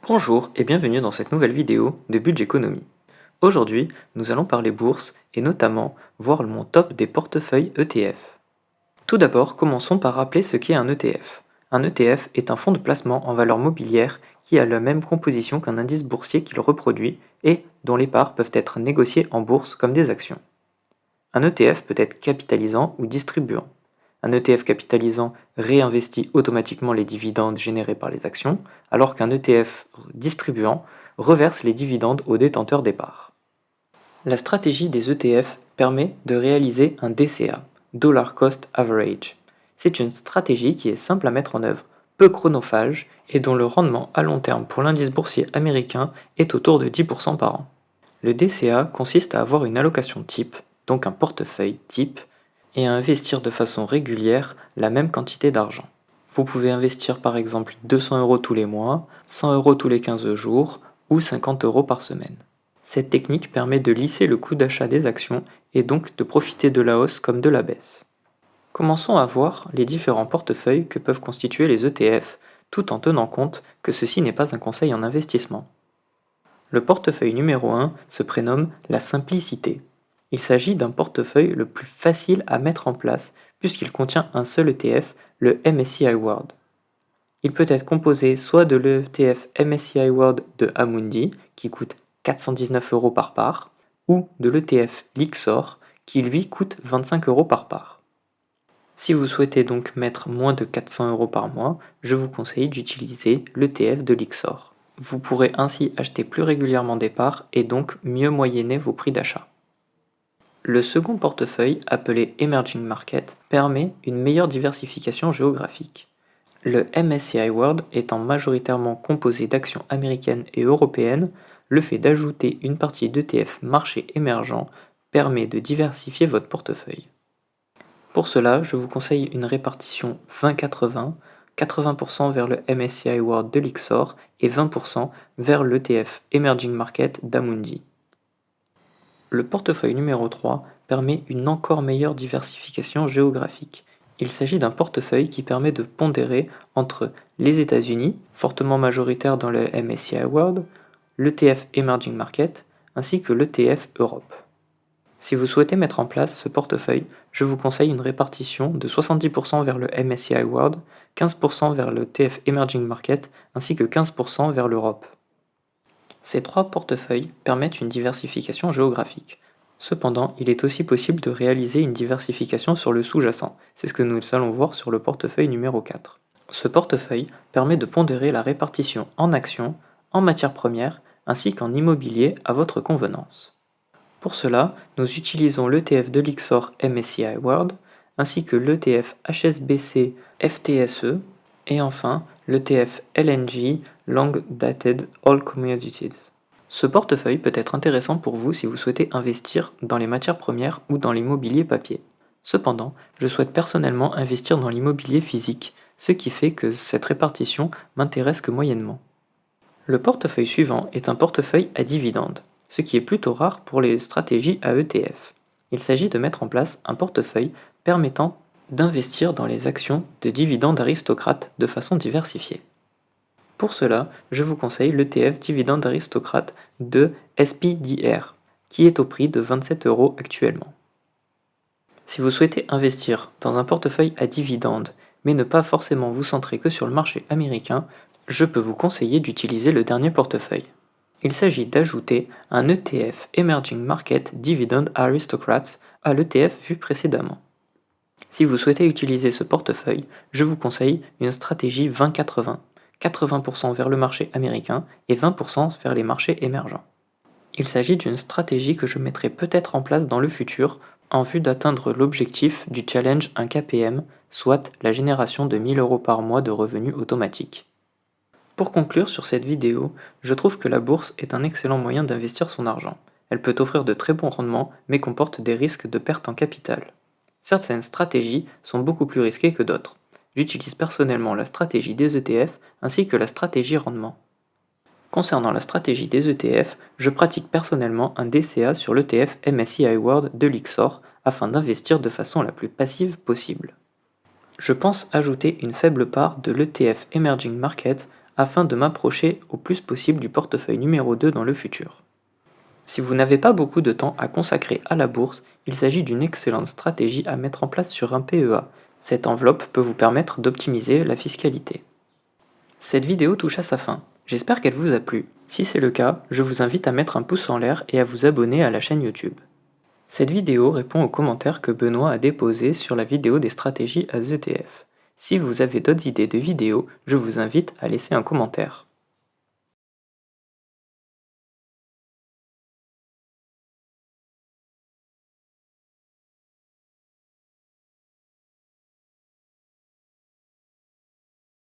Bonjour et bienvenue dans cette nouvelle vidéo de Budget Economy. Aujourd'hui, nous allons parler bourse et notamment voir mon top des portefeuilles ETF. Tout d'abord, commençons par rappeler ce qu'est un ETF. Un ETF est un fonds de placement en valeur mobilière qui a la même composition qu'un indice boursier qu'il reproduit et dont les parts peuvent être négociées en bourse comme des actions. Un ETF peut être capitalisant ou distribuant. Un ETF capitalisant réinvestit automatiquement les dividendes générés par les actions, alors qu'un ETF distribuant reverse les dividendes aux détenteurs des parts. La stratégie des ETF permet de réaliser un DCA, Dollar Cost Average. C'est une stratégie qui est simple à mettre en œuvre, peu chronophage et dont le rendement à long terme pour l'indice boursier américain est autour de 10% par an. Le DCA consiste à avoir une allocation type, donc un portefeuille type, et à investir de façon régulière la même quantité d'argent. Vous pouvez investir par exemple 200 euros tous les mois, 100 euros tous les 15 jours ou 50 euros par semaine. Cette technique permet de lisser le coût d'achat des actions et donc de profiter de la hausse comme de la baisse. Commençons à voir les différents portefeuilles que peuvent constituer les ETF, tout en tenant compte que ceci n'est pas un conseil en investissement. Le portefeuille numéro 1 se prénomme la simplicité. Il s'agit d'un portefeuille le plus facile à mettre en place puisqu'il contient un seul ETF, le MSCI World. Il peut être composé soit de l'ETF MSCI World de Amundi qui coûte 419 euros par part, ou de l'ETF Lixor qui lui coûte 25 euros par part. Si vous souhaitez donc mettre moins de 400 euros par mois, je vous conseille d'utiliser l'ETF de Lixor. Vous pourrez ainsi acheter plus régulièrement des parts et donc mieux moyenner vos prix d'achat. Le second portefeuille, appelé Emerging Market, permet une meilleure diversification géographique. Le MSCI World étant majoritairement composé d'actions américaines et européennes, le fait d'ajouter une partie d'ETF marché émergent permet de diversifier votre portefeuille. Pour cela, je vous conseille une répartition 20-80, 80% vers le MSCI World de Lixor et 20% vers l'ETF Emerging Market d'Amundi. Le portefeuille numéro 3 permet une encore meilleure diversification géographique. Il s'agit d'un portefeuille qui permet de pondérer entre les États-Unis, fortement majoritaires dans le MSCI World, l'ETF Emerging Market, ainsi que l'ETF Europe. Si vous souhaitez mettre en place ce portefeuille, je vous conseille une répartition de 70% vers le MSCI World, 15% vers l'ETF Emerging Market, ainsi que 15% vers l'Europe. Ces trois portefeuilles permettent une diversification géographique. Cependant, il est aussi possible de réaliser une diversification sur le sous-jacent. C'est ce que nous allons voir sur le portefeuille numéro 4. Ce portefeuille permet de pondérer la répartition en actions, en matières premières, ainsi qu'en immobilier à votre convenance. Pour cela, nous utilisons l'ETF de Lixor MSCI World, ainsi que l'ETF HSBC FTSE, et enfin l'ETF LNG Long Dated All Commodities. Ce portefeuille peut être intéressant pour vous si vous souhaitez investir dans les matières premières ou dans l'immobilier papier. Cependant, je souhaite personnellement investir dans l'immobilier physique, ce qui fait que cette répartition m'intéresse que moyennement. Le portefeuille suivant est un portefeuille à dividendes, ce qui est plutôt rare pour les stratégies à ETF. Il s'agit de mettre en place un portefeuille permettant d'investir dans les actions de dividendes aristocrates de façon diversifiée. Pour cela, je vous conseille l'ETF Dividende Aristocrate de SPDR, qui est au prix de 27 euros actuellement. Si vous souhaitez investir dans un portefeuille à dividendes, mais ne pas forcément vous centrer que sur le marché américain, je peux vous conseiller d'utiliser le dernier portefeuille. Il s'agit d'ajouter un ETF Emerging Market Dividend Aristocrats à l'ETF vu précédemment. Si vous souhaitez utiliser ce portefeuille, je vous conseille une stratégie 20-80, 80% vers le marché américain et 20% vers les marchés émergents. Il s'agit d'une stratégie que je mettrai peut-être en place dans le futur en vue d'atteindre l'objectif du challenge 1 KPM, soit la génération de 1000 euros par mois de revenus automatiques. Pour conclure sur cette vidéo, je trouve que la bourse est un excellent moyen d'investir son argent. Elle peut offrir de très bons rendements, mais comporte des risques de perte en capital. Certaines stratégies sont beaucoup plus risquées que d'autres. J'utilise personnellement la stratégie des ETF ainsi que la stratégie rendement. Concernant la stratégie des ETF, je pratique personnellement un DCA sur l'ETF MSCI World de Lixor afin d'investir de façon la plus passive possible. Je pense ajouter une faible part de l'ETF Emerging Market afin de m'approcher au plus possible du portefeuille numéro 2 dans le futur. Si vous n'avez pas beaucoup de temps à consacrer à la bourse, il s'agit d'une excellente stratégie à mettre en place sur un PEA. Cette enveloppe peut vous permettre d'optimiser la fiscalité. Cette vidéo touche à sa fin. J'espère qu'elle vous a plu. Si c'est le cas, je vous invite à mettre un pouce en l'air et à vous abonner à la chaîne YouTube. Cette vidéo répond aux commentaires que Benoît a déposés sur la vidéo des stratégies à ETF. Si vous avez d'autres idées de vidéos, je vous invite à laisser un commentaire.